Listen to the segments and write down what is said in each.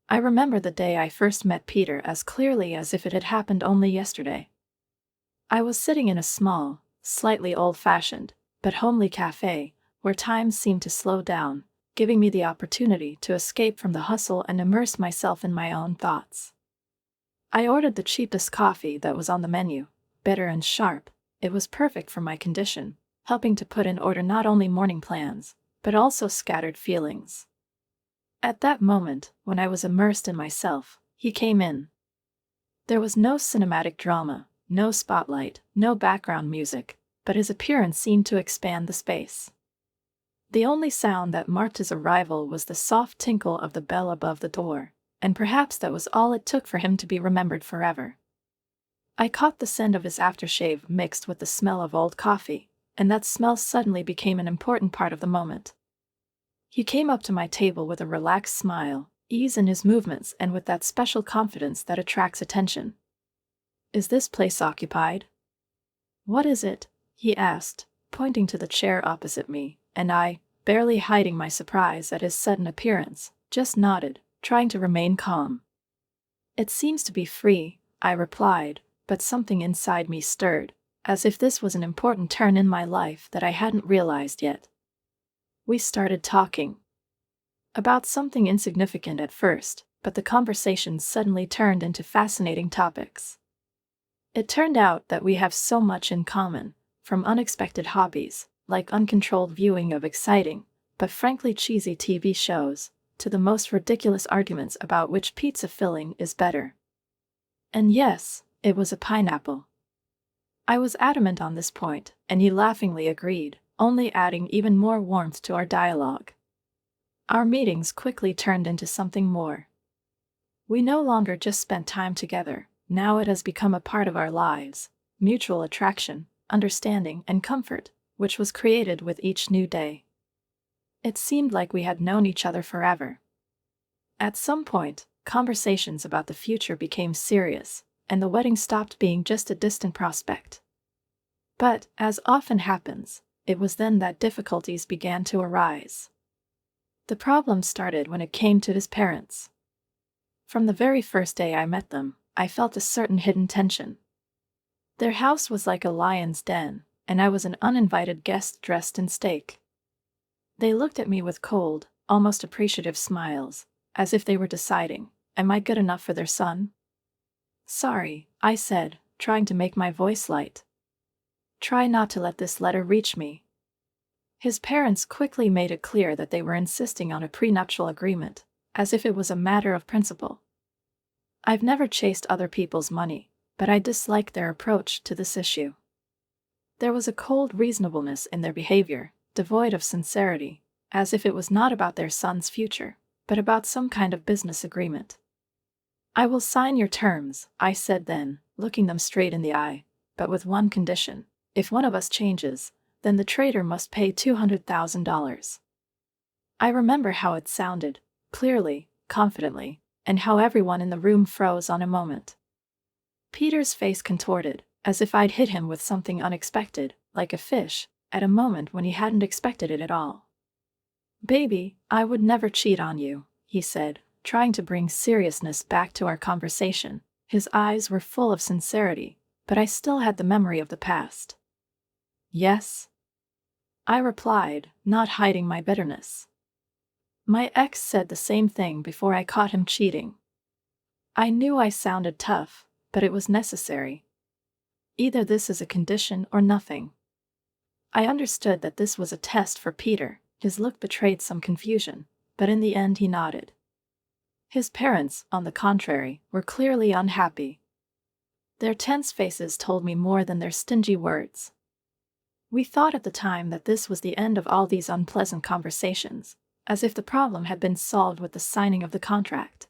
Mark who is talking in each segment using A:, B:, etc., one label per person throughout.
A: I remember the day I first met Peter as clearly as if it had happened only yesterday. I was sitting in a small, slightly old-fashioned, but homely cafe, where time seemed to slow down, giving me the opportunity to escape from the hustle and immerse myself in my own thoughts. I ordered the cheapest coffee that was on the menu, bitter and sharp. It was perfect for my condition, helping to put in order not only morning plans, but also scattered feelings. At that moment, when I was immersed in myself, he came in. There was no cinematic drama, no spotlight, no background music, but his appearance seemed to expand the space. The only sound that marked his arrival was the soft tinkle of the bell above the door, and perhaps that was all it took for him to be remembered forever. I caught the scent of his aftershave mixed with the smell of old coffee, and that smell suddenly became an important part of the moment. He came up to my table with a relaxed smile, ease in his movements, and with that special confidence that attracts attention. "Is this place occupied?" "What is it?" he asked, pointing to the chair opposite me, and I, barely hiding my surprise at his sudden appearance, just nodded, trying to remain calm. "It seems to be free," I replied, but something inside me stirred, as if this was an important turn in my life that I hadn't realized yet. We started talking. About something insignificant at first, but the conversation suddenly turned into fascinating topics. It turned out that we have so much in common, from unexpected hobbies, like uncontrolled viewing of exciting, but frankly cheesy TV shows, to the most ridiculous arguments about which pizza filling is better. And yes, it was a pineapple. I was adamant on this point, and he laughingly agreed, only adding even more warmth to our dialogue. Our meetings quickly turned into something more. We no longer just spent time together, now it has become a part of our lives, mutual attraction, understanding, and comfort, which was created with each new day. It seemed like we had known each other forever. At some point, conversations about the future became serious, and the wedding stopped being just a distant prospect. But, as often happens, it was then that difficulties began to arise. The problem started when it came to his parents. From the very first day I met them, I felt a certain hidden tension. Their house was like a lion's den, and I was an uninvited guest dressed in steak. They looked at me with cold, almost appreciative smiles, as if they were deciding, am I good enough for their son? "Sorry," I said, trying to make my voice light. "Try not to let this letter reach me." His parents quickly made it clear that they were insisting on a prenuptial agreement, as if it was a matter of principle. I've never chased other people's money, but I disliked their approach to this issue. There was a cold reasonableness in their behavior, devoid of sincerity, as if it was not about their son's future, but about some kind of business agreement. "I will sign your terms," I said then, looking them straight in the eye, "but with one condition. If one of us changes, then the traitor must pay $200,000. I remember how it sounded, clearly, confidently, and how everyone in the room froze on a moment. Peter's face contorted, as if I'd hit him with something unexpected, like a fish, at a moment when he hadn't expected it at all. "Baby, I would never cheat on you," he said, trying to bring seriousness back to our conversation. His eyes were full of sincerity, but I still had the memory of the past. "Yes?" I replied, not hiding my bitterness. My ex said the same thing before I caught him cheating. I knew I sounded tough, but it was necessary. Either this is a condition or nothing. I understood that this was a test for Peter. His look betrayed some confusion, but in the end he nodded. His parents, on the contrary, were clearly unhappy. Their tense faces told me more than their stingy words. We thought at the time that this was the end of all these unpleasant conversations, as if the problem had been solved with the signing of the contract.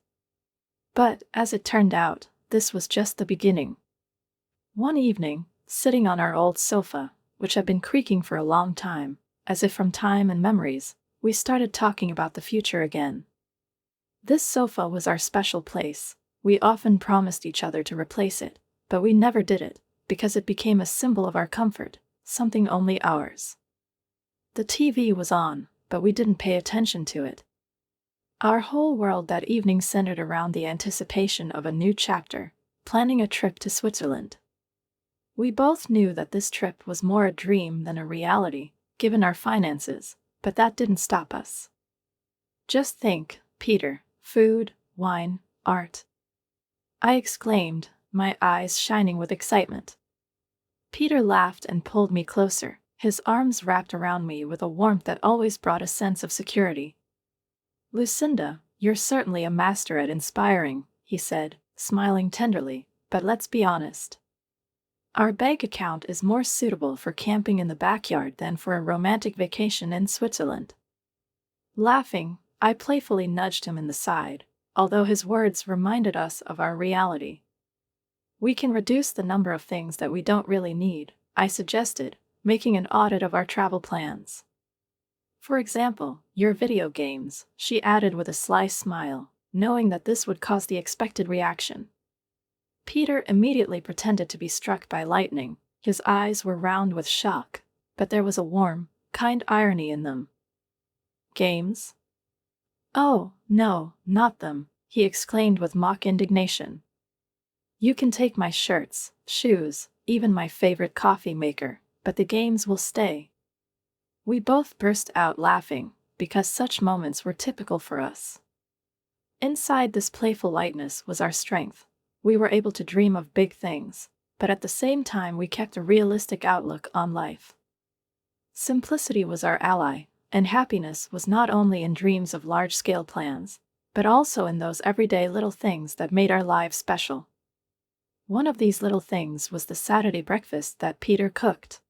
A: But, as it turned out, this was just the beginning. One evening, sitting on our old sofa, which had been creaking for a long time, as if from time and memories, we started talking about the future again. This sofa was our special place. We often promised each other to replace it, but we never did it, because it became a symbol of our comfort, something only ours. The TV was on, but we didn't pay attention to it. Our whole world that evening centered around the anticipation of a new chapter, planning a trip to Switzerland. We both knew that this trip was more a dream than a reality, given our finances, but that didn't stop us. Just think, Peter, food, wine, art. I exclaimed, my eyes shining with excitement. Peter laughed and pulled me closer, his arms wrapped around me with a warmth that always brought a sense of security. Lucinda, you're certainly a master at inspiring, he said, smiling tenderly, but let's be honest. Our bank account is more suitable for camping in the backyard than for a romantic vacation in Switzerland. Laughing, I playfully nudged him in the side, although his words reminded us of our reality. We can reduce the number of things that we don't really need, I suggested, making an audit of our travel plans. For example, your video games, she added with a sly smile, knowing that this would cause the expected reaction. Peter immediately pretended to be struck by lightning. His eyes were round with shock, but there was a warm, kind irony in them. Games? Oh, no, not them, he exclaimed with mock indignation. You can take my shirts, shoes, even my favorite coffee maker, but the games will stay. We both burst out laughing, because such moments were typical for us. Inside this playful lightness was our strength. We were able to dream of big things, but at the same time we kept a realistic outlook on life. Simplicity was our ally, and happiness was not only in dreams of large-scale plans, but also in those everyday little things that made our lives special. One of these little things was the Saturday breakfast that Peter cooked.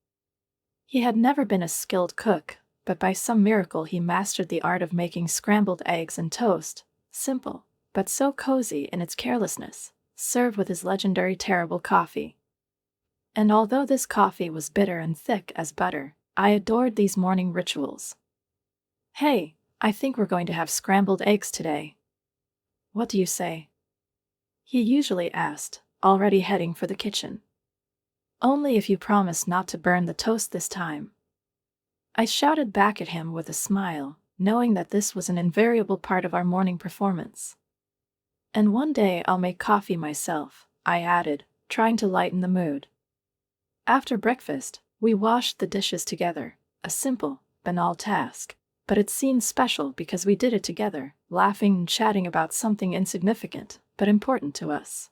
A: He had never been a skilled cook, but by some miracle he mastered the art of making scrambled eggs and toast, simple, but so cozy in its carelessness, served with his legendary terrible coffee. And although this coffee was bitter and thick as butter, I adored these morning rituals. Hey, I think we're going to have scrambled eggs today. What do you say? He usually asked, already heading for the kitchen. Only if you promise not to burn the toast this time. I shouted back at him with a smile, knowing that this was an invariable part of our morning performance. And one day I'll make coffee myself, I added, trying to lighten the mood. After breakfast, we washed the dishes together, a simple, banal task, but it seemed special because we did it together, laughing and chatting about something insignificant, but important to us.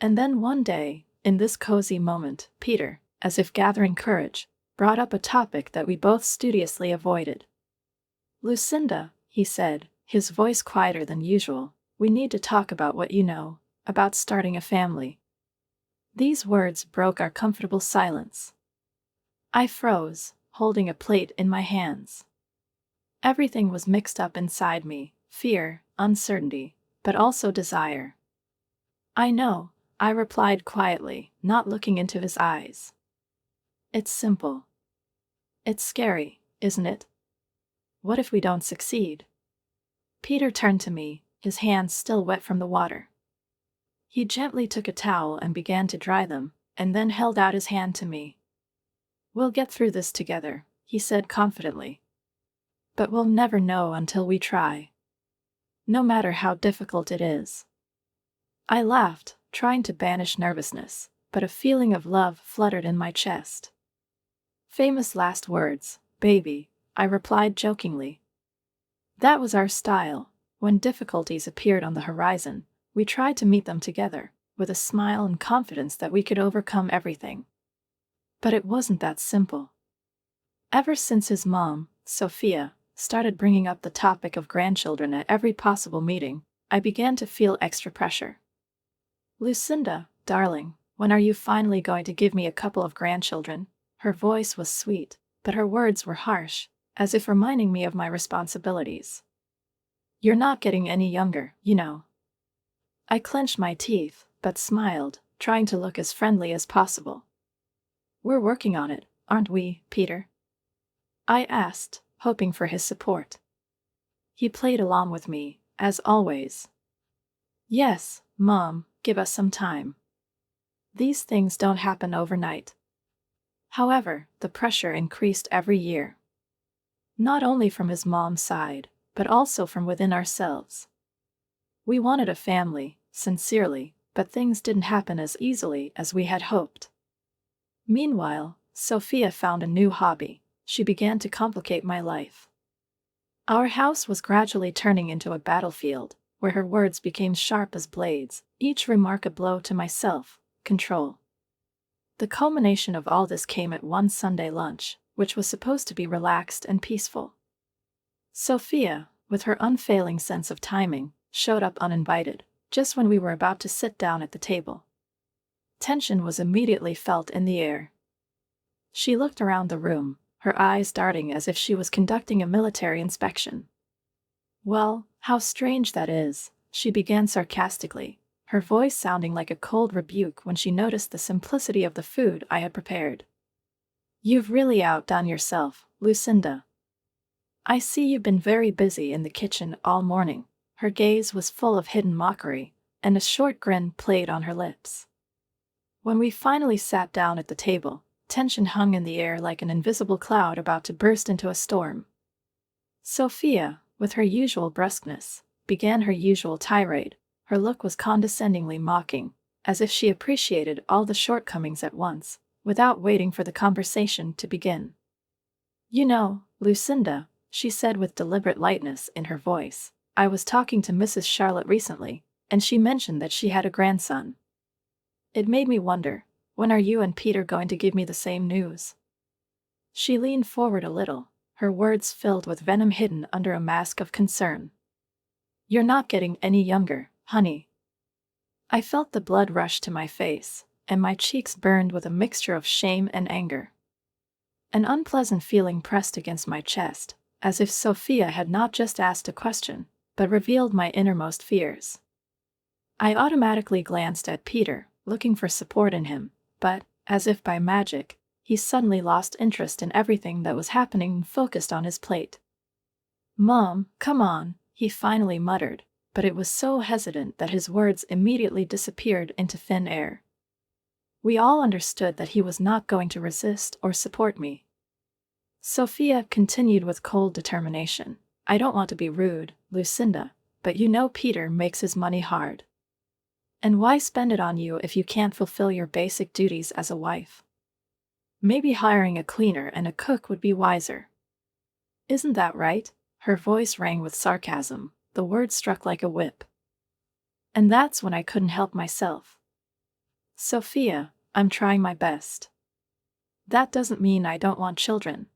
A: And then one day, in this cozy moment, Peter, as if gathering courage, brought up a topic that we both studiously avoided. Lucinda, he said, his voice quieter than usual, we need to talk about what you know, about starting a family. These words broke our comfortable silence. I froze, holding a plate in my hands. Everything was mixed up inside me, fear, uncertainty, but also desire. I know, I replied quietly, not looking into his eyes. It's simple. It's scary, isn't it? What if we don't succeed? Peter turned to me, his hands still wet from the water. He gently took a towel and began to dry them, and then held out his hand to me. We'll get through this together, he said confidently. But we'll never know until we try. No matter how difficult it is. I laughed, trying to banish nervousness, but a feeling of love fluttered in my chest. Famous last words, baby, I replied jokingly. That was our style. When difficulties appeared on the horizon, we tried to meet them together, with a smile and confidence that we could overcome everything. But it wasn't that simple. Ever since his mom, Sophia, started bringing up the topic of grandchildren at every possible meeting, I began to feel extra pressure. Lucinda, darling, when are you finally going to give me a couple of grandchildren? Her voice was sweet, but her words were harsh, as if reminding me of my responsibilities. You're not getting any younger, you know. I clenched my teeth, but smiled, trying to look as friendly as possible. We're working on it, aren't we, Peter? I asked, hoping for his support. He played along with me, as always. Yes, Mom, give us some time. These things don't happen overnight. However, the pressure increased every year. Not only from his mom's side, but also from within ourselves. We wanted a family, sincerely, but things didn't happen as easily as we had hoped. Meanwhile, Sophia found a new hobby. She began to complicate my life. Our house was gradually turning into a battlefield, where her words became sharp as blades, each remark a blow to my self-control. The culmination of all this came at one Sunday lunch, which was supposed to be relaxed and peaceful. Sophia, with her unfailing sense of timing, showed up uninvited, just when we were about to sit down at the table. Tension was immediately felt in the air. She looked around the room, her eyes darting as if she was conducting a military inspection. "Well, how strange that is," she began sarcastically, her voice sounding like a cold rebuke when she noticed the simplicity of the food I had prepared. "You've really outdone yourself, Lucinda. I see you've been very busy in the kitchen all morning." Her gaze was full of hidden mockery, and a short grin played on her lips. When we finally sat down at the table, tension hung in the air like an invisible cloud about to burst into a storm. Sophia, with her usual brusqueness, began her usual tirade. Her look was condescendingly mocking, as if she appreciated all the shortcomings at once, without waiting for the conversation to begin. "You know, Lucinda," she said with deliberate lightness in her voice, "I was talking to Mrs. Charlotte recently, and she mentioned that she had a grandson. It made me wonder, when are you and Peter going to give me the same news?" She leaned forward a little, her words filled with venom hidden under a mask of concern. "You're not getting any younger, honey." I felt the blood rush to my face, and my cheeks burned with a mixture of shame and anger. An unpleasant feeling pressed against my chest, as if Sophia had not just asked a question, but revealed my innermost fears. I automatically glanced at Peter, looking for support in him, but, as if by magic, he suddenly lost interest in everything that was happening and focused on his plate. "Mom, come on," he finally muttered, but it was so hesitant that his words immediately disappeared into thin air. We all understood that he was not going to resist or support me. Sophia continued with cold determination. "I don't want to be rude, Lucinda, but you know Peter makes his money hard. And why spend it on you if you can't fulfill your basic duties as a wife? Maybe hiring a cleaner and a cook would be wiser. Isn't that right?" Her voice rang with sarcasm, the words struck like a whip. And that's when I couldn't help myself. "Sophia, I'm trying my best. That doesn't mean I don't want children.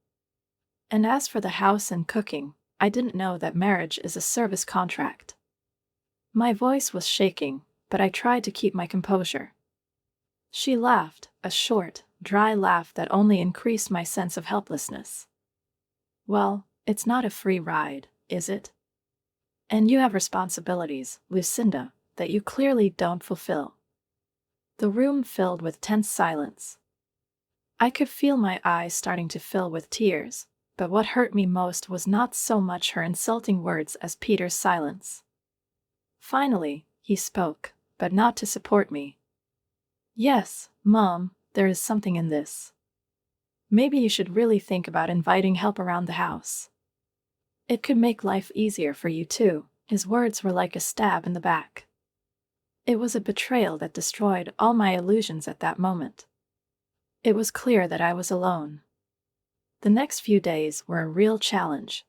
A: And as for the house and cooking, I didn't know that marriage is a service contract." My voice was shaking, but I tried to keep my composure. She laughed, a short, dry laugh that only increased my sense of helplessness. "Well, it's not a free ride, is it? And you have responsibilities, Lucinda, that you clearly don't fulfill." The room filled with tense silence. I could feel my eyes starting to fill with tears, but what hurt me most was not so much her insulting words as Peter's silence. Finally, he spoke, but not to support me. "Yes, Mom, there is something in this. Maybe you should really think about inviting help around the house. It could make life easier for you too." His words were like a stab in the back. It was a betrayal that destroyed all my illusions at that moment. It was clear that I was alone. The next few days were a real challenge.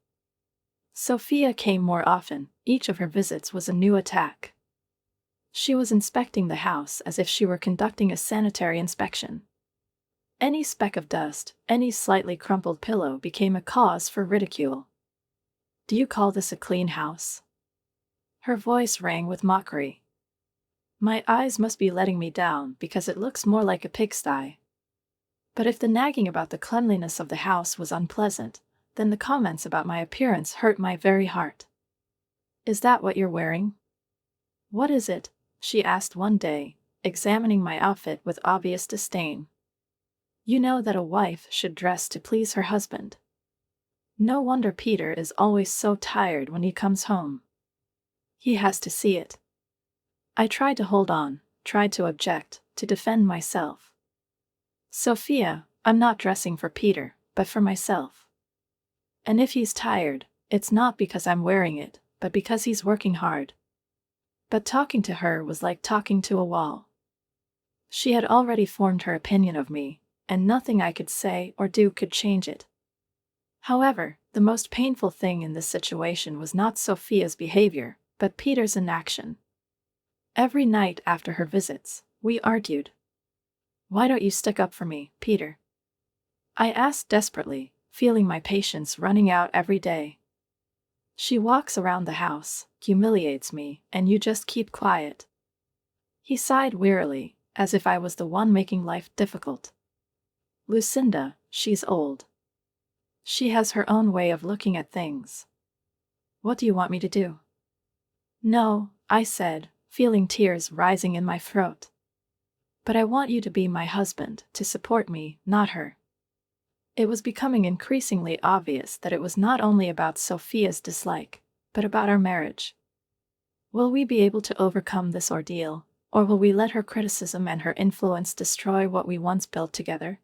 A: Sophia came more often. Each of her visits was a new attack. She was inspecting the house as if she were conducting a sanitary inspection. Any speck of dust, any slightly crumpled pillow became a cause for ridicule. "Do you call this a clean house?" Her voice rang with mockery. My eyes must be letting me down because it looks more like a pigsty. But if the nagging about the cleanliness of the house was unpleasant, then the comments about my appearance hurt my very heart. "Is that what you're wearing?" "What is it?" she asked one day, examining my outfit with obvious disdain. "You know that a wife should dress to please her husband. No wonder Peter is always so tired when he comes home. He has to see it." I tried to hold on, tried to object, to defend myself. "Sophia, I'm not dressing for Peter, but for myself. And if he's tired, It's not because I'm wearing it, but because he's working hard. But talking to her was like talking to a wall. She had already formed her opinion of me, and nothing I could say or do could change it. However, the most painful thing in this situation was not Sophia's behavior, but Peter's inaction. Every night after her visits, we argued. "Why don't you stick up for me, Peter?" I asked desperately, feeling my patience running out every day. "She walks around the house, humiliates me, and you just keep quiet." He sighed wearily, as if I was the one making life difficult. "Lucinda, she's old. She has her own way of looking at things. What do you want me to do?" "No," I said, feeling tears rising in my throat. "But I want you to be my husband, to support me, not her." It was becoming increasingly obvious that it was not only about Sophia's dislike, but about our marriage. Will we be able to overcome this ordeal, or will we let her criticism and her influence destroy what we once built together?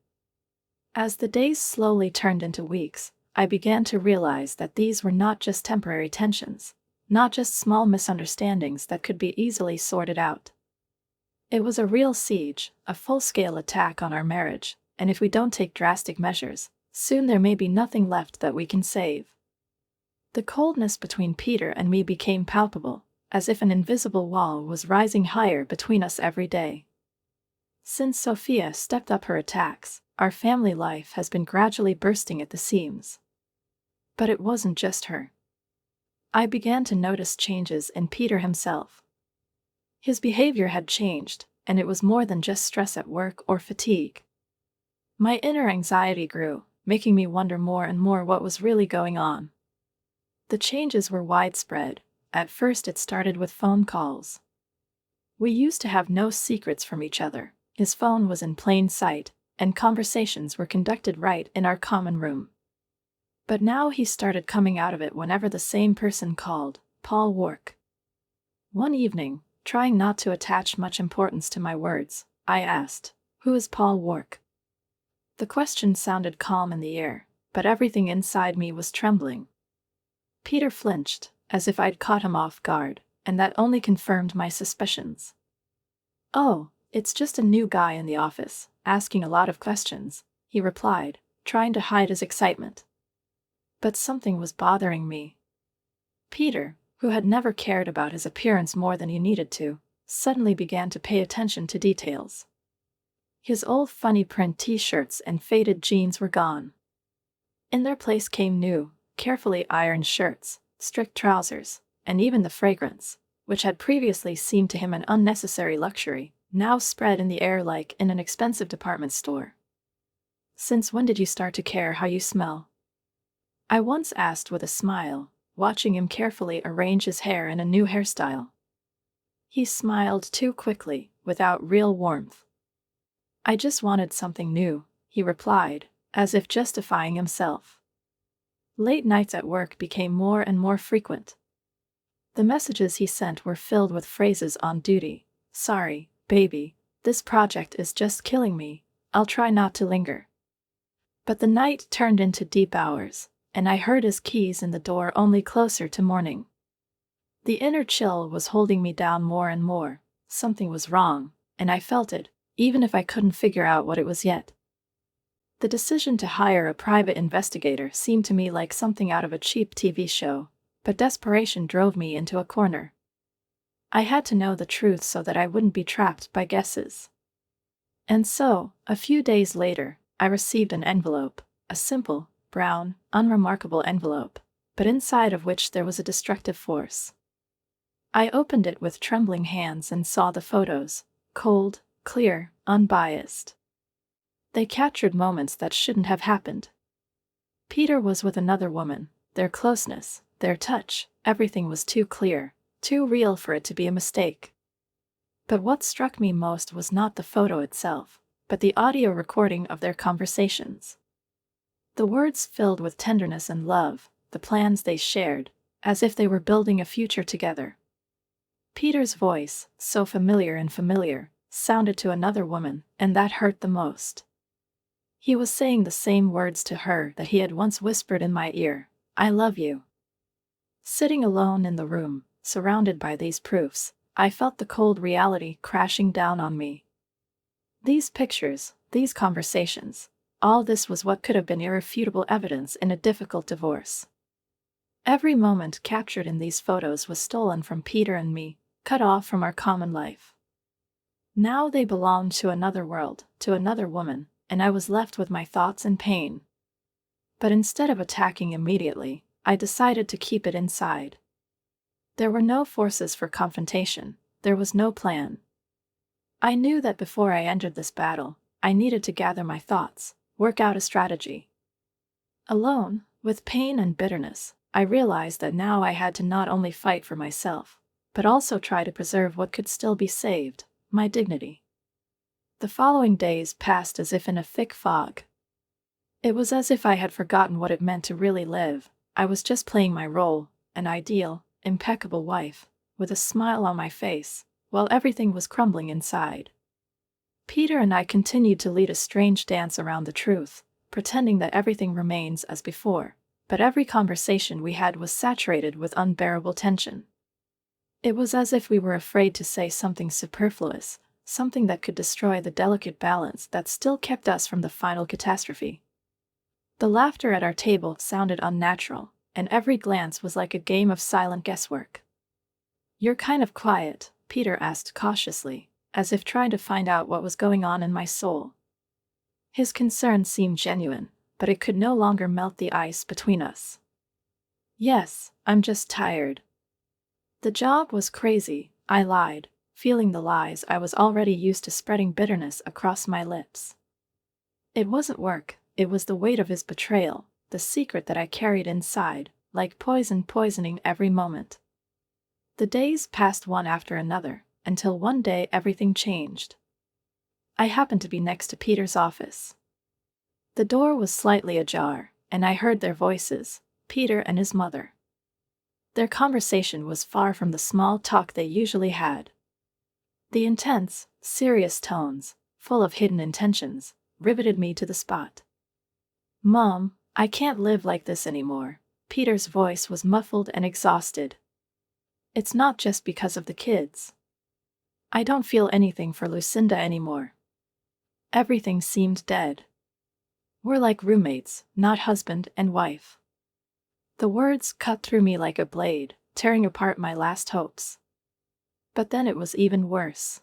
A: As the days slowly turned into weeks, I began to realize that these were not just temporary tensions, not just small misunderstandings that could be easily sorted out. It was a real siege, a full-scale attack on our marriage, and if we don't take drastic measures, soon there may be nothing left that we can save. The coldness between Peter and me became palpable, as if an invisible wall was rising higher between us every day. Since Sophia stepped up her attacks, our family life has been gradually bursting at the seams. But it wasn't just her. I began to notice changes in Peter himself. His behavior had changed, and it was more than just stress at work or fatigue. My inner anxiety grew, making me wonder more and more what was really going on. The changes were widespread. At first it started with phone calls. We used to have no secrets from each other. His phone was in plain sight, and conversations were conducted right in our common room. But now he started coming out of it whenever the same person called, Paul Wark. One evening, trying not to attach much importance to my words, I asked, "Who is Paul Wark?" The question sounded calm in the air, but everything inside me was trembling. Peter flinched, as if I'd caught him off guard, and that only confirmed my suspicions. "Oh, it's just a new guy in the office, asking a lot of questions," he replied, trying to hide his excitement. But something was bothering me. Peter, who had never cared about his appearance more than he needed to, suddenly began to pay attention to details. His old funny print t-shirts and faded jeans were gone. In their place came new, carefully ironed shirts, strict trousers, and even the fragrance, which had previously seemed to him an unnecessary luxury, now spread in the air like in an expensive department store. "Since when did you start to care how you smell?" I once asked with a smile, watching him carefully arrange his hair in a new hairstyle. He smiled too quickly, without real warmth. "I just wanted something new," he replied, as if justifying himself. Late nights at work became more and more frequent. The messages he sent were filled with phrases on duty. "Sorry, baby, this project is just killing me. I'll try not to linger." But the night turned into deep hours, and I heard his keys in the door only closer to morning. The inner chill was holding me down more and more. Something was wrong, and I felt it, even if I couldn't figure out what it was yet. The decision to hire a private investigator seemed to me like something out of a cheap TV show, but desperation drove me into a corner. I had to know the truth so that I wouldn't be trapped by guesses. And so, a few days later, I received an envelope, a simple, brown, unremarkable envelope, but inside of which there was a destructive force. I opened it with trembling hands and saw the photos, cold, clear, unbiased. They captured moments that shouldn't have happened. Peter was with another woman, their closeness, their touch, everything was too clear, too real for it to be a mistake. But what struck me most was not the photo itself, but the audio recording of their conversations. The words filled with tenderness and love, the plans they shared, as if they were building a future together. Peter's voice, so familiar, sounded to another woman, and that hurt the most. He was saying the same words to her that he had once whispered in my ear, "I love you." Sitting alone in the room, surrounded by these proofs, I felt the cold reality crashing down on me. These pictures, these conversations, all this was what could have been irrefutable evidence in a difficult divorce. Every moment captured in these photos was stolen from Peter and me, cut off from our common life. Now they belonged to another world, to another woman, and I was left with my thoughts and pain. But instead of attacking immediately, I decided to keep it inside. There were no forces for confrontation, there was no plan. I knew that before I entered this battle, I needed to gather my thoughts, work out a strategy. Alone, with pain and bitterness, I realized that now I had to not only fight for myself, but also try to preserve what could still be saved, my dignity. The following days passed as if in a thick fog. It was as if I had forgotten what it meant to really live. I was just playing my role, an ideal, impeccable wife, with a smile on my face, while everything was crumbling inside. Peter and I continued to lead a strange dance around the truth, pretending that everything remains as before, but every conversation we had was saturated with unbearable tension. It was as if we were afraid to say something superfluous, something that could destroy the delicate balance that still kept us from the final catastrophe. The laughter at our table sounded unnatural, and every glance was like a game of silent guesswork. "You're kind of quiet," Peter asked cautiously, as if trying to find out what was going on in my soul. His concern seemed genuine, but it could no longer melt the ice between us. "Yes, I'm just tired." The job was crazy, I lied, feeling the lies I was already used to spreading bitterness across my lips. It wasn't work, it was the weight of his betrayal, the secret that I carried inside, like poison poisoning every moment. The days passed one after another, until one day everything changed. I happened to be next to Peter's office. The door was slightly ajar, and I heard their voices, Peter and his mother. Their conversation was far from the small talk they usually had. The intense, serious tones, full of hidden intentions, riveted me to the spot. "Mom, I can't live like this anymore." Peter's voice was muffled and exhausted. "It's not just because of the kids. I don't feel anything for Lucinda anymore. Everything seemed dead. We're like roommates, not husband and wife." The words cut through me like a blade, tearing apart my last hopes. But then it was even worse.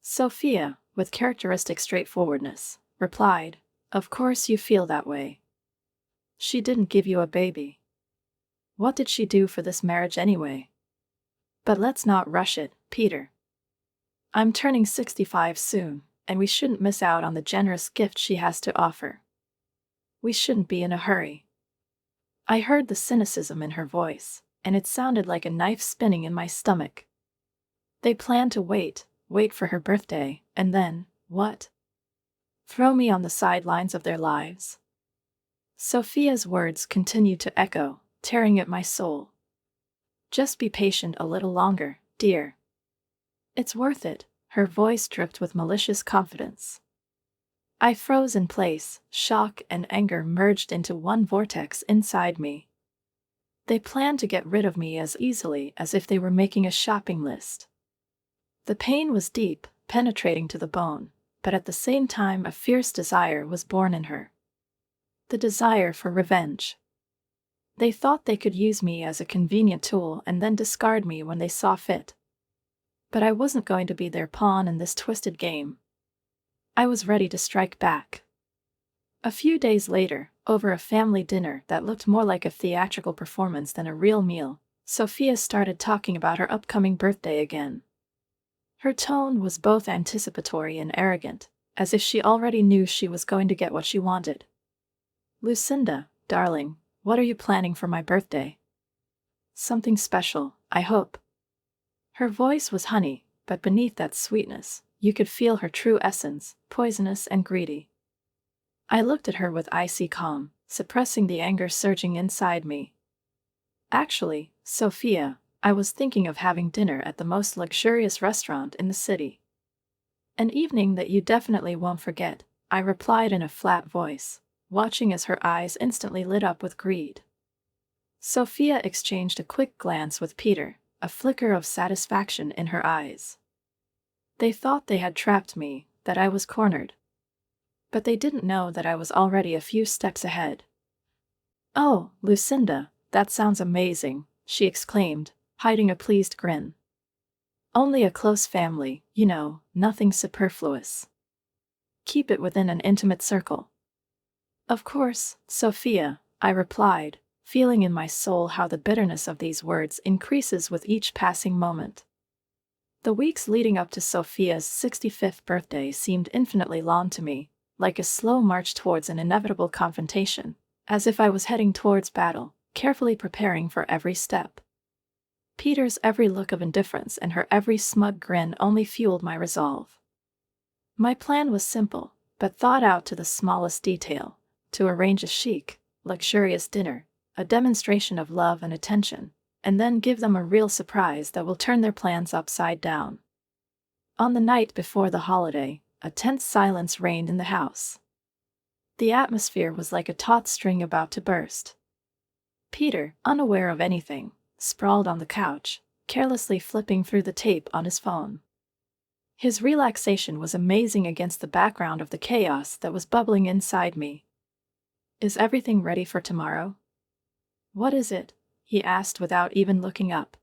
A: Sophia, with characteristic straightforwardness, replied, "Of course you feel that way. She didn't give you a baby. What did she do for this marriage anyway? But let's not rush it, Peter. I'm turning 65 soon, and we shouldn't miss out on the generous gift she has to offer. We shouldn't be in a hurry." I heard the cynicism in her voice, and it sounded like a knife spinning in my stomach. They planned to wait for her birthday, and then, what? Throw me on the sidelines of their lives? Sophia's words continued to echo, tearing at my soul. "Just be patient a little longer, dear. It's worth it," her voice dripped with malicious confidence. I froze in place, shock and anger merged into one vortex inside me. They planned to get rid of me as easily as if they were making a shopping list. The pain was deep, penetrating to the bone, but at the same time a fierce desire was born in her. The desire for revenge. They thought they could use me as a convenient tool and then discard me when they saw fit. But I wasn't going to be their pawn in this twisted game. I was ready to strike back. A few days later, over a family dinner that looked more like a theatrical performance than a real meal, Sophia started talking about her upcoming birthday again. Her tone was both anticipatory and arrogant, as if she already knew she was going to get what she wanted. "Lucinda, darling, what are you planning for my birthday? Something special, I hope." Her voice was honey, but beneath that sweetness, you could feel her true essence, poisonous and greedy. I looked at her with icy calm, suppressing the anger surging inside me. "Actually, Sophia, I was thinking of having dinner at the most luxurious restaurant in the city. An evening that you definitely won't forget," I replied in a flat voice, watching as her eyes instantly lit up with greed. Sophia exchanged a quick glance with Peter, a flicker of satisfaction in her eyes. They thought they had trapped me, that I was cornered. But they didn't know that I was already a few steps ahead. "Oh, Lucinda, that sounds amazing," she exclaimed, hiding a pleased grin. "Only a close family, you know, nothing superfluous. Keep it within an intimate circle." "Of course, Sophia," I replied, feeling in my soul how the bitterness of these words increases with each passing moment. The weeks leading up to Sophia's 65th birthday seemed infinitely long to me, like a slow march towards an inevitable confrontation, as if I was heading towards battle, carefully preparing for every step. Peter's every look of indifference and her every smug grin only fueled my resolve. My plan was simple, but thought out to the smallest detail: to arrange a chic, luxurious dinner, a demonstration of love and attention, and then give them a real surprise that will turn their plans upside down. On the night before the holiday, a tense silence reigned in the house. The atmosphere was like a taut string about to burst. Peter, unaware of anything, sprawled on the couch, carelessly flipping through the tape on his phone. His relaxation was amazing against the background of the chaos that was bubbling inside me. "Is everything ready for tomorrow?" "What is it?" he asked without even looking up.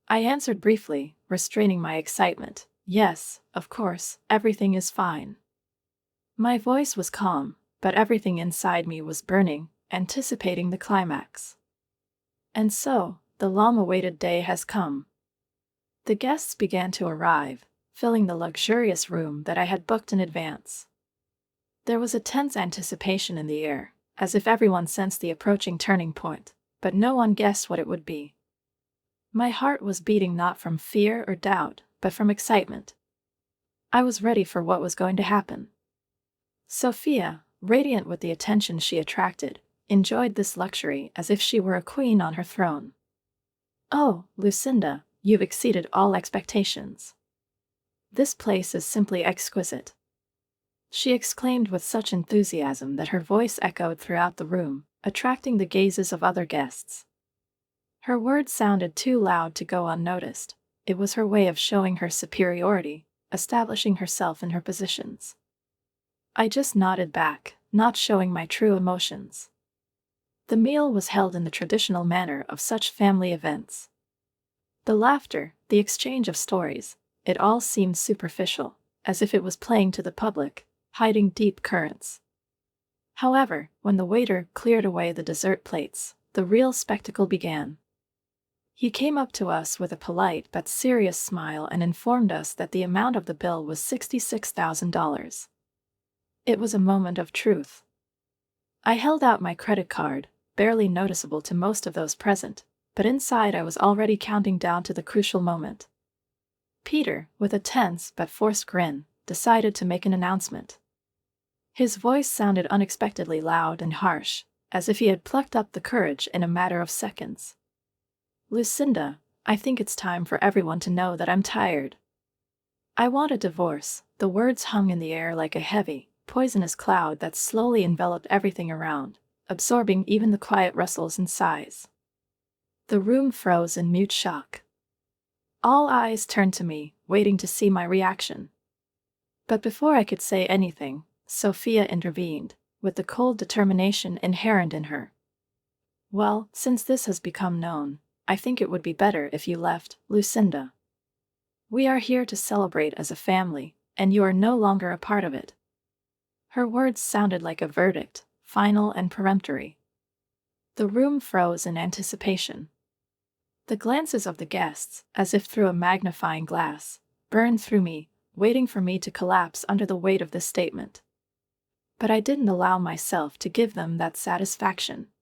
A: I answered briefly, restraining my excitement. "Yes, of course, everything is fine." My voice was calm, but everything inside me was burning, anticipating the climax. And so, the long-awaited day has come. The guests began to arrive, filling the luxurious room that I had booked in advance. There was a tense anticipation in the air, as if everyone sensed the approaching turning point, but no one guessed what it would be. My heart was beating not from fear or doubt, but from excitement. I was ready for what was going to happen. Sophia, radiant with the attention she attracted, enjoyed this luxury as if she were a queen on her throne. "Oh, Lucinda, you've exceeded all expectations. This place is simply exquisite," she exclaimed with such enthusiasm that her voice echoed throughout the room, attracting the gazes of other guests. Her words sounded too loud to go unnoticed. It was her way of showing her superiority, establishing herself in her positions. I just nodded back, not showing my true emotions. The meal was held in the traditional manner of such family events. The laughter, the exchange of stories, it all seemed superficial, as if it was playing to the public, hiding deep currents. However, when the waiter cleared away the dessert plates, the real spectacle began. He came up to us with a polite but serious smile and informed us that the amount of the bill was $66,000. It was a moment of truth. I held out my credit card, barely noticeable to most of those present, but inside I was already counting down to the crucial moment. Peter, with a tense but forced grin, decided to make an announcement. His voice sounded unexpectedly loud and harsh, as if he had plucked up the courage in a matter of seconds. "Lucinda, I think it's time for everyone to know that I'm tired. I want a divorce." The words hung in the air like a heavy, poisonous cloud that slowly enveloped everything around, absorbing even the quiet rustles and sighs. The room froze in mute shock. All eyes turned to me, waiting to see my reaction. But before I could say anything, Sophia intervened, with the cold determination inherent in her. "Well, since this has become known, I think it would be better if you left, Lucinda. We are here to celebrate as a family, and you are no longer a part of it." Her words sounded like a verdict, final and peremptory. The room froze in anticipation. The glances of the guests, as if through a magnifying glass, burned through me, waiting for me to collapse under the weight of this statement. But I didn't allow myself to give them that satisfaction.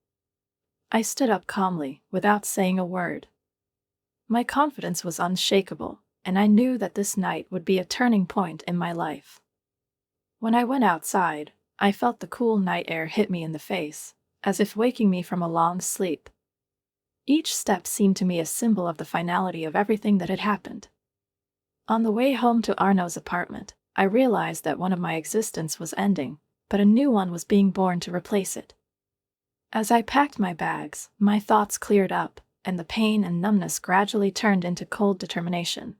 A: I stood up calmly, without saying a word. My confidence was unshakable, and I knew that this night would be a turning point in my life. When I went outside, I felt the cool night air hit me in the face, as if waking me from a long sleep. Each step seemed to me a symbol of the finality of everything that had happened. On the way home to Arno's apartment, I realized that one of my existence was ending, but a new one was being born to replace it. As I packed my bags, my thoughts cleared up, and the pain and numbness gradually turned into cold determination.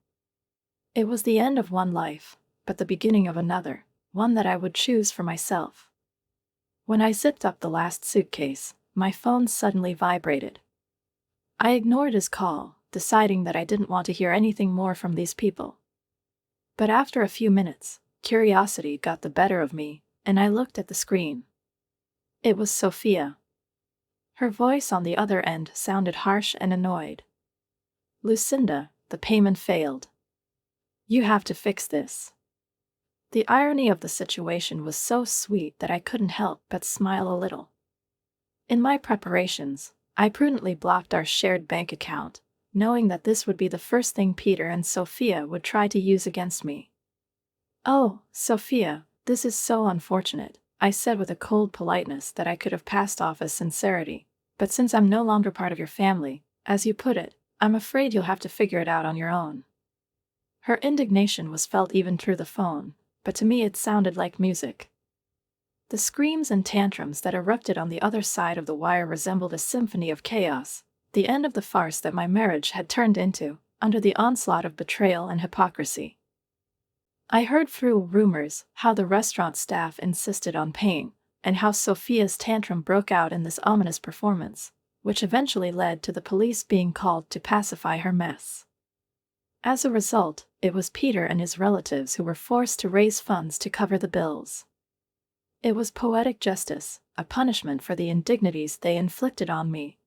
A: It was the end of one life, but the beginning of another, one that I would choose for myself. When I zipped up the last suitcase, my phone suddenly vibrated. I ignored his call, deciding that I didn't want to hear anything more from these people. But after a few minutes, curiosity got the better of me, and I looked at the screen. It was Sophia. Her voice on the other end sounded harsh and annoyed. "Lucinda, the payment failed. You have to fix this." The irony of the situation was so sweet that I couldn't help but smile a little. In my preparations, I prudently blocked our shared bank account, knowing that this would be the first thing Peter and Sophia would try to use against me. "Oh, Sophia, this is so unfortunate," I said with a cold politeness that I could have passed off as sincerity. "But since I'm no longer part of your family, as you put it, I'm afraid you'll have to figure it out on your own." Her indignation was felt even through the phone, but to me it sounded like music. The screams and tantrums that erupted on the other side of the wire resembled a symphony of chaos, the end of the farce that my marriage had turned into, under the onslaught of betrayal and hypocrisy. I heard through rumors how the restaurant staff insisted on paying, and how Sophia's tantrum broke out in this ominous performance, which eventually led to the police being called to pacify her mess. As a result, it was Peter and his relatives who were forced to raise funds to cover the bills. It was poetic justice, a punishment for the indignities they inflicted on me.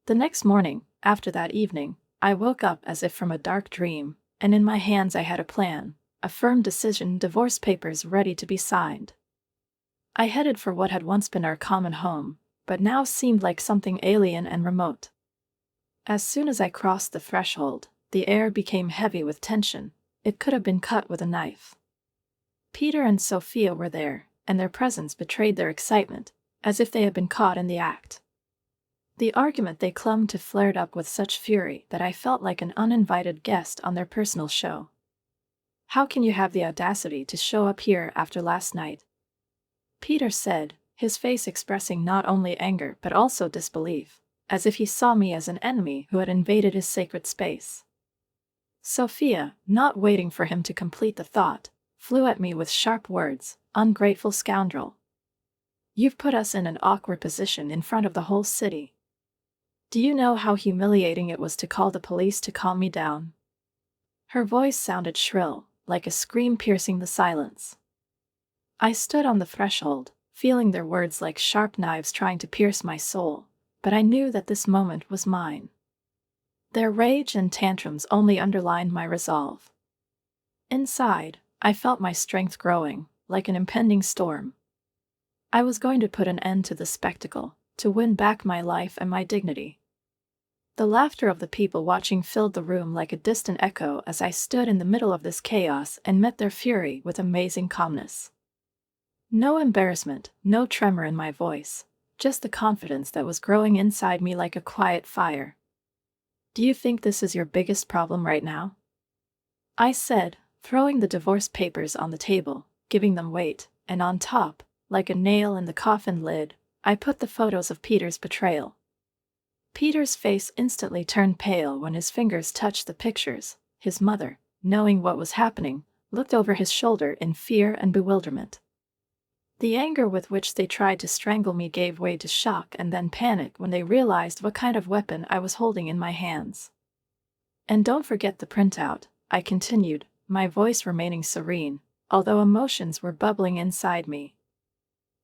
A: The next morning, after that evening, I woke up as if from a dark dream, and in my hands I had a plan, a firm decision, divorce papers ready to be signed. I headed for what had once been our common home, but now seemed like something alien and remote. As soon as I crossed the threshold, the air became heavy with tension. It could have been cut with a knife. Peter and Sophia were there, and their presence betrayed their excitement, as if they had been caught in the act. The argument they clung to flared up with such fury that I felt like an uninvited guest on their personal show. "How can you have the audacity to show up here after last night?" Peter said, his face expressing not only anger but also disbelief, as if he saw me as an enemy who had invaded his sacred space. Sophia, not waiting for him to complete the thought, flew at me with sharp words, "Ungrateful scoundrel. You've put us in an awkward position in front of the whole city. Do you know how humiliating it was to call the police to calm me down?" Her voice sounded shrill, like a scream piercing the silence. I stood on the threshold, feeling their words like sharp knives trying to pierce my soul, but I knew that this moment was mine. Their rage and tantrums only underlined my resolve. Inside, I felt my strength growing, like an impending storm. I was going to put an end to the spectacle, to win back my life and my dignity. The laughter of the people watching filled the room like a distant echo as I stood in the middle of this chaos and met their fury with amazing calmness. No embarrassment, no tremor in my voice, just the confidence that was growing inside me like a quiet fire. "Do you think this is your biggest problem right now?" I said, throwing the divorce papers on the table, giving them weight, and on top, like a nail in the coffin lid, I put the photos of Peter's betrayal. Peter's face instantly turned pale when his fingers touched the pictures. His mother, knowing what was happening, looked over his shoulder in fear and bewilderment. The anger with which they tried to strangle me gave way to shock and then panic when they realized what kind of weapon I was holding in my hands. "And don't forget the printout," I continued, my voice remaining serene, although emotions were bubbling inside me.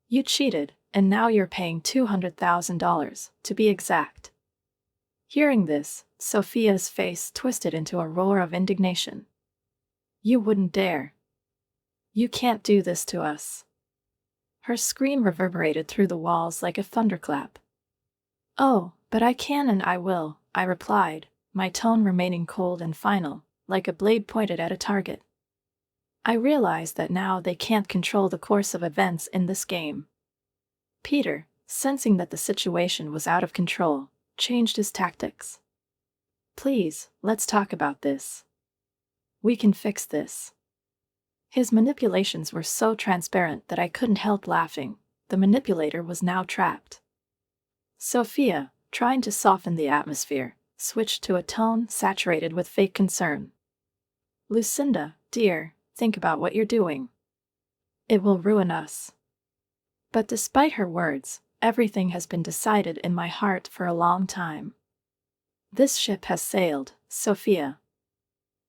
A: "You cheated, and now you're paying $200,000, to be exact." Hearing this, Sophia's face twisted into a roar of indignation. "You wouldn't dare. You can't do this to us." Her scream reverberated through the walls like a thunderclap. "Oh, but I can and I will," I replied, my tone remaining cold and final, like a blade pointed at a target. I realized that now they can't control the course of events in this game. Peter, sensing that the situation was out of control, changed his tactics. "Please, let's talk about this. We can fix this." His manipulations were so transparent that I couldn't help laughing. The manipulator was now trapped. Sophia, trying to soften the atmosphere, switched to a tone saturated with fake concern. Lucinda, dear, think about what you're doing. It will ruin us. But despite her words, everything has been decided in my heart for a long time. This ship has sailed, Sophia.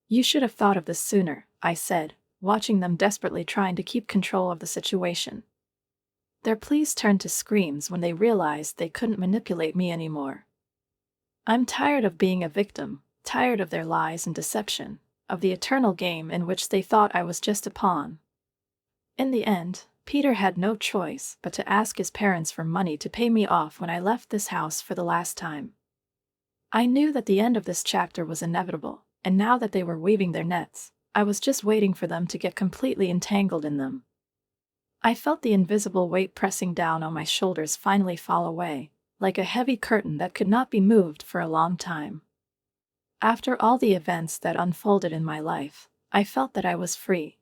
A: You should have thought of this sooner, I said, watching them desperately trying to keep control of the situation. Their pleas turned to screams when they realized they couldn't manipulate me anymore. I'm tired of being a victim, tired of their lies and deception, of the eternal game in which they thought I was just a pawn. In the end, Peter had no choice but to ask his parents for money to pay me off when I left this house for the last time. I knew that the end of this chapter was inevitable, and now that they were weaving their nets, I was just waiting for them to get completely entangled in them. I felt the invisible weight pressing down on my shoulders finally fall away, like a heavy curtain that could not be moved for a long time. After all the events that unfolded in my life, I felt that I was free.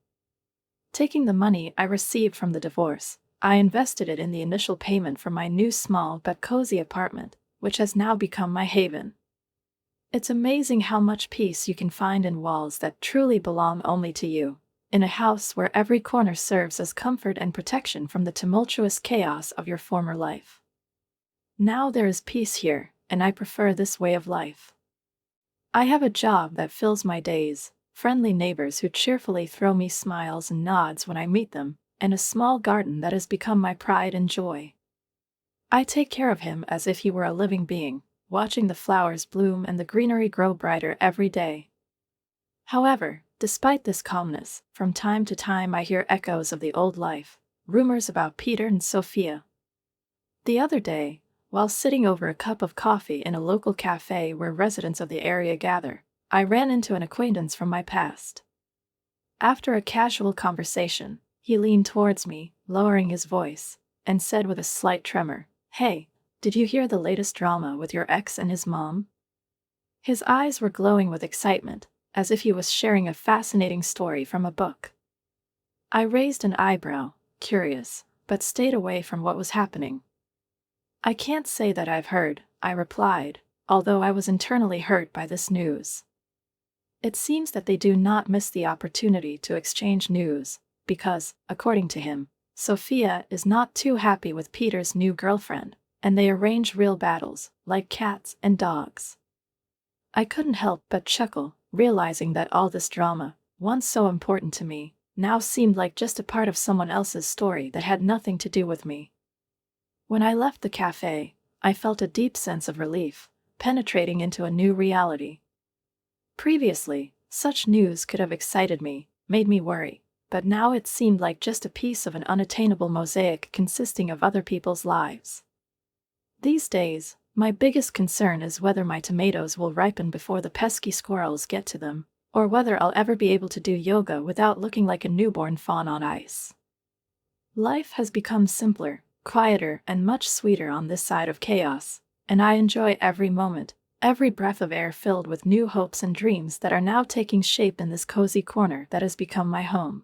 A: Taking the money I received from the divorce, I invested it in the initial payment for my new small but cozy apartment, which has now become my haven. It's amazing how much peace you can find in walls that truly belong only to you, in a house where every corner serves as comfort and protection from the tumultuous chaos of your former life. Now there is peace here, and I prefer this way of life. I have a job that fills my days, friendly neighbors who cheerfully throw me smiles and nods when I meet them, and a small garden that has become my pride and joy. I take care of him as if he were a living being, watching the flowers bloom and the greenery grow brighter every day. However, despite this calmness, from time to time I hear echoes of the old life, rumors about Peter and Sophia. The other day, while sitting over a cup of coffee in a local cafe where residents of the area gather, I ran into an acquaintance from my past. After a casual conversation, he leaned towards me, lowering his voice, and said with a slight tremor, "Hey, did you hear the latest drama with your ex and his mom?" His eyes were glowing with excitement, as if he was sharing a fascinating story from a book. I raised an eyebrow, curious, but stayed away from what was happening. "I can't say that I've heard," I replied, although I was internally hurt by this news. It seems that they do not miss the opportunity to exchange news, because, according to him, Sophia is not too happy with Peter's new girlfriend, and they arrange real battles, like cats and dogs. I couldn't help but chuckle, realizing that all this drama, once so important to me, now seemed like just a part of someone else's story that had nothing to do with me. When I left the cafe, I felt a deep sense of relief, penetrating into a new reality. Previously, such news could have excited me, made me worry, but now it seemed like just a piece of an unattainable mosaic consisting of other people's lives. These days, my biggest concern is whether my tomatoes will ripen before the pesky squirrels get to them, or whether I'll ever be able to do yoga without looking like a newborn fawn on ice. Life has become simpler, quieter, and much sweeter on this side of chaos, and I enjoy every moment, every breath of air filled with new hopes and dreams that are now taking shape in this cozy corner that has become my home.